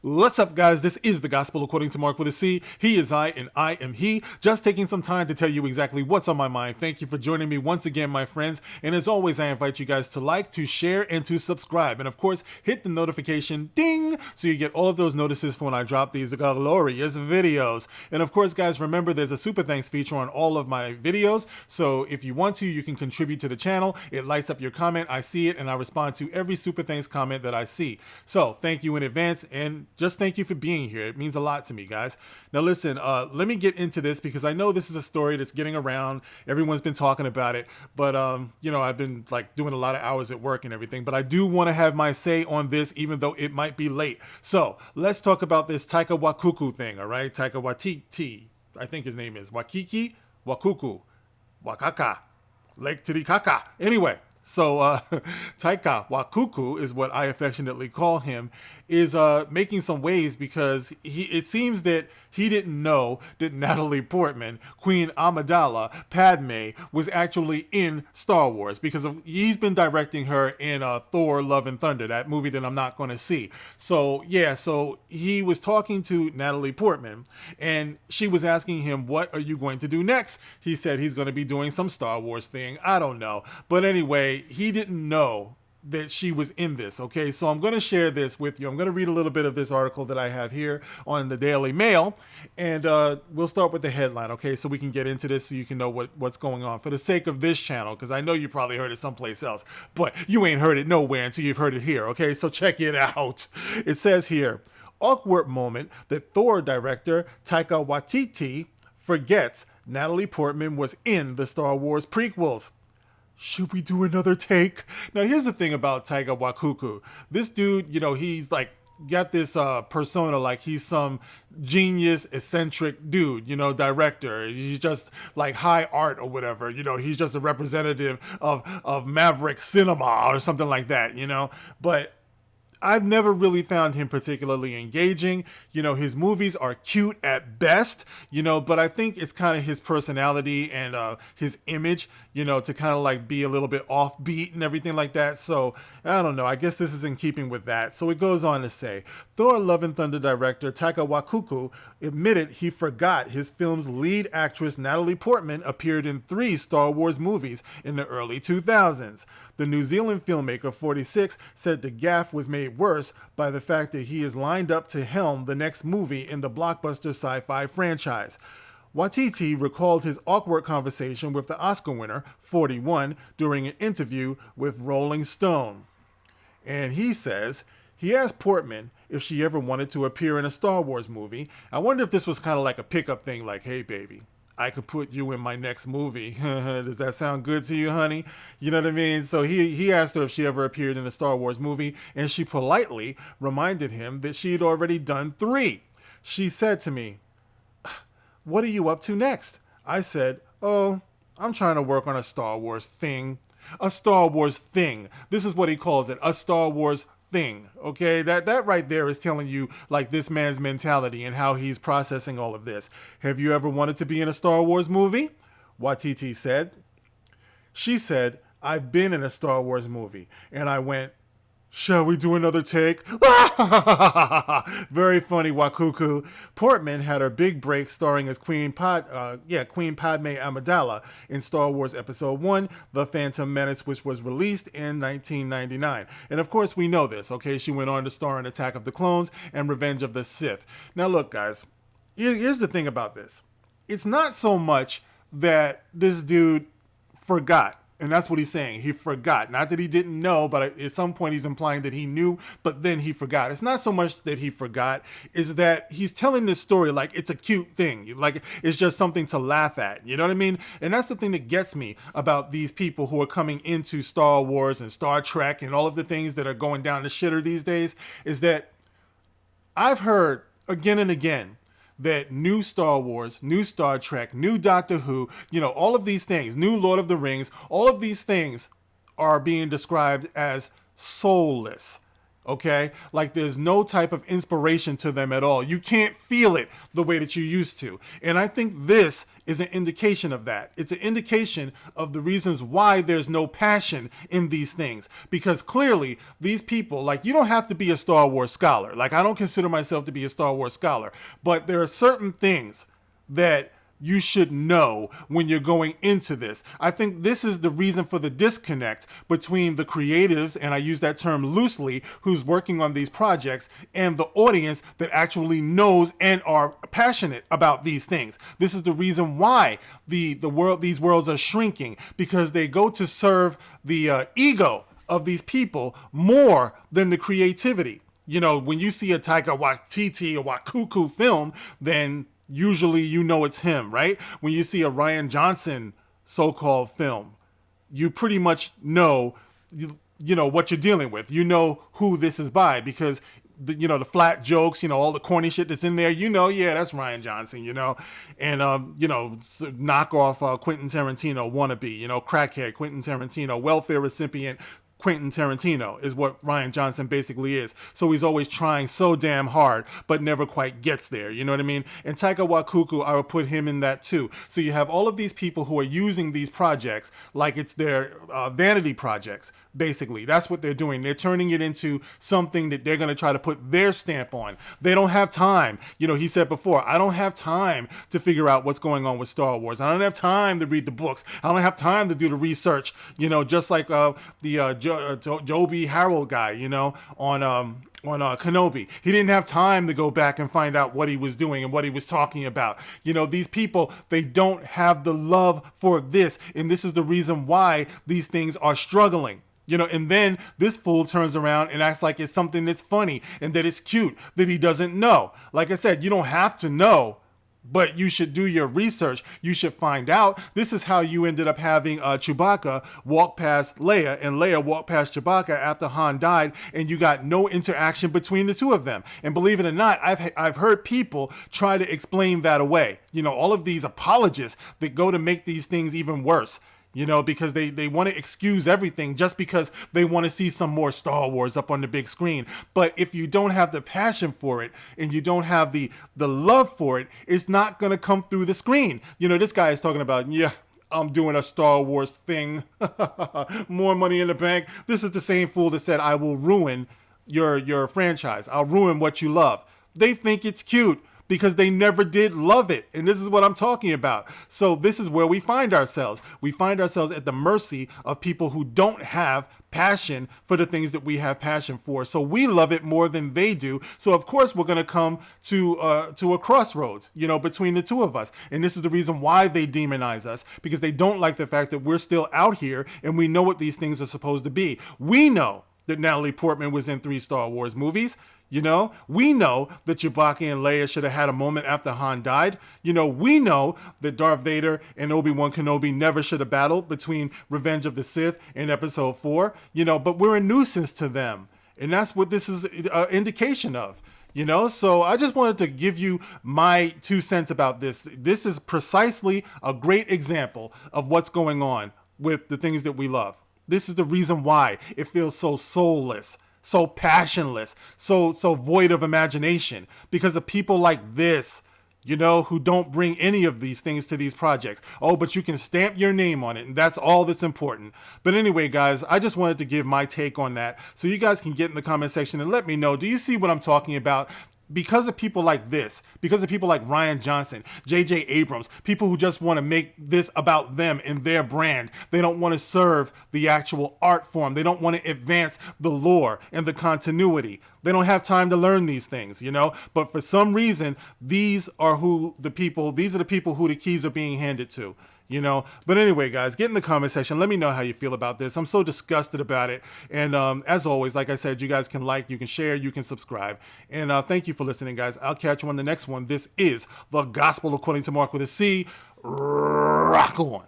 What's up, guys? This is the Gospel According to Mark with a C. He is I, and I am he. Just taking some time to tell you exactly what's on my mind. Thank you for joining me once again, my friends. And as always, I invite you guys to like, to share, and to subscribe. And of course, hit the notification ding so you get all of those notices for when I drop these glorious videos. And of course, guys, remember there's a super thanks feature on all of my videos. So if you want to, you can contribute to the channel. It lights up your comment. I see it, and I respond to every super thanks comment that I see. So thank you in advance, and just thank you for being here. It means a lot to me, guys. Now listen, let me get into this because I know this is a story that's getting around. Everyone's been talking about it, but you know, I've been like doing a lot of hours at work and everything, but I do want to have my say on this, even though it might be late. So let's talk about this Taika Waititi thing, all right? Taika Waititi, I think his name is Wakiki, Wakuku, Wakaka, Lake Titicaca. Anyway, so Taika Waititi is what I affectionately call him, is making some waves because it seems that he didn't know that Natalie Portman, Queen Amidala, Padme, was actually in Star Wars because he's been directing her in Thor: Love and Thunder, that movie that I'm not going to see. So yeah, so he was talking to Natalie Portman and she was asking him, what are you going to do next? He said he's going to be doing some Star Wars thing. I don't know. But anyway, he didn't know that she was in this. Okay, so I'm going to share this with you. I'm going to read a little bit of this article that I have here on the Daily Mail, and we'll start with the headline, okay, so we can get into this so you can know what's going on for the sake of this channel, because I know you probably heard it someplace else, but you ain't heard it nowhere until you've heard it here, okay, so check it out. It says here, awkward moment that Thor director Taika Waititi forgets Natalie Portman was in the Star Wars prequels. Should we do another take? Now, here's the thing about Taika Waititi. This dude, you know, he's like got this persona like he's some genius, eccentric dude, you know, director. He's just like high art or whatever. You know, he's just a representative of Maverick cinema or something like that, you know. But I've never really found him particularly engaging. You know, his movies are cute at best, you know, but I think it's kind of his personality and his image, you know, to kind of like be a little bit offbeat and everything like that. So I don't know. I guess this is in keeping with that. So it goes on to say, Thor: Love and Thunder director Taika Waititi admitted he forgot his film's lead actress Natalie Portman appeared in 3 Star Wars movies in the early 2000s. The New Zealand filmmaker, 46, said the gaffe was made worse by the fact that he is lined up to helm the next movie in the blockbuster sci-fi franchise. Waititi recalled his awkward conversation with the Oscar winner, 41, during an interview with Rolling Stone. And he says, he asked Portman if she ever wanted to appear in a Star Wars movie. I wonder if this was kind of like a pickup thing, like, hey, baby, I could put you in my next movie. Does that sound good to you, honey? You know what I mean? So he asked her if she ever appeared in a Star Wars movie, and she politely reminded him that she had already done 3. She said to me, what are you up to next? I said, oh, I'm trying to work on a Star Wars thing. A Star Wars thing. This is what he calls it, a Star Wars thing. Okay, that right there is telling you like this man's mentality and how he's processing all of this. Have you ever wanted to be in a Star Wars movie? Waititi said. She said, I've been in a Star Wars movie. And I went, shall we do another take? Very funny, Wakuku. Portman had her big break starring as Queen Padme Amidala in Star Wars Episode 1, The Phantom Menace, which was released in 1999. And of course, we know this, okay? She went on to star in Attack of the Clones and Revenge of the Sith. Now look, guys, here's the thing about this. It's not so much that this dude forgot. And that's what he's saying. He forgot. Not that he didn't know, but at some point he's implying that he knew, but then he forgot. It's not so much that he forgot, is that he's telling this story like it's a cute thing. Like it's just something to laugh at. You know what I mean? And that's the thing that gets me about these people who are coming into Star Wars and Star Trek and all of the things that are going down the shitter these days, is that I've heard again and again that new Star Wars, new Star Trek, new Doctor Who, you know, all of these things, new Lord of the Rings, all of these things are being described as soulless. Okay, like there's no type of inspiration to them at all. You can't feel it the way that you used to. And I think this is an indication of that. It's an indication of the reasons why there's no passion in these things. Because clearly, these people, like, you don't have to be a Star Wars scholar. Like, I don't consider myself to be a Star Wars scholar, but there are certain things that you should know when you're going into this. I think this is the reason for the disconnect between the creatives, and I use that term loosely, who's working on these projects, and the audience that actually knows and are passionate about these things. This is the reason why these worlds are shrinking, because they go to serve the ego of these people more than the creativity. You know, when you see a Taika Waititi or Wakuku film, then usually you know it's him, right? When you see a Rian Johnson so-called film, you pretty much know, you know what you're dealing with. You know who this is by, because the flat jokes, all the corny shit that's in there, yeah, that's Rian Johnson, and knock off Quentin Tarantino wannabe, crackhead Quentin Tarantino, welfare recipient Quentin Tarantino is what Rian Johnson basically is. So he's always trying so damn hard, but never quite gets there. You know what I mean? And Taika Waititi, I would put him in that too. So you have all of these people who are using these projects like it's their vanity projects. Basically, that's what they're doing. They're turning it into something that they're going to try to put their stamp on. They don't have time. He said before, I don't have time to figure out what's going on with Star Wars. I don't have time to read the books. I don't have time to do the research. Just like the Joby Harold guy, on Kenobi. He didn't have time to go back and find out what he was doing and what he was talking about. These people, they don't have the love for this. And this is the reason why these things are struggling. And then this fool turns around and acts like it's something that's funny and that it's cute, that he doesn't know. Like I said, you don't have to know, but you should do your research. You should find out. This is how you ended up having Chewbacca walk past Leia, and Leia walk past Chewbacca after Han died, and you got no interaction between the two of them. And believe it or not, I've heard people try to explain that away. All of these apologists that go to make these things even worse. Because they want to excuse everything just because they want to see some more Star Wars up on the big screen. But if you don't have the passion for it and you don't have the love for it, it's not going to come through the screen. This guy is talking about, yeah, I'm doing a Star Wars thing. More money in the bank. This is the same fool that said, I will ruin your franchise. I'll ruin what you love. They think it's cute, because they never did love it. And this is what I'm talking about. So this is where we find ourselves. We find ourselves at the mercy of people who don't have passion for the things that we have passion for. So we love it more than they do. So of course we're going to come to a crossroads, between the two of us. And this is the reason why they demonize us, because they don't like the fact that we're still out here and we know what these things are supposed to be. We know that Natalie Portman was in 3 Star Wars movies. We know that Chewbacca and Leia should have had a moment after Han died. We know that Darth Vader and Obi-Wan Kenobi never should have battled between Revenge of the Sith and Episode 4. But we're a nuisance to them. And that's what this is an indication of. So I just wanted to give you my 2 cents about this. This is precisely a great example of what's going on with the things that we love. This is the reason why it feels so soulless, so passionless, so void of imagination, because of people like this, who don't bring any of these things to these projects. Oh, but you can stamp your name on it, and that's all that's important. But anyway, guys, I just wanted to give my take on that, so you guys can get in the comment section and let me know, do you see what I'm talking about? Because of people like this, because of people like Rian Johnson, J.J. Abrams, people who just want to make this about them and their brand. They don't want to serve the actual art form. They don't want to advance the lore and the continuity. They don't have time to learn these things, But for some reason, these are the people who the keys are being handed to. But anyway, guys, get in the comment section. Let me know how you feel about this. I'm so disgusted about it. And as always, like I said, you guys can like, you can share, you can subscribe. And thank you for listening, guys. I'll catch you on the next one. This is The Gospel According to Mark with a C. Rock on.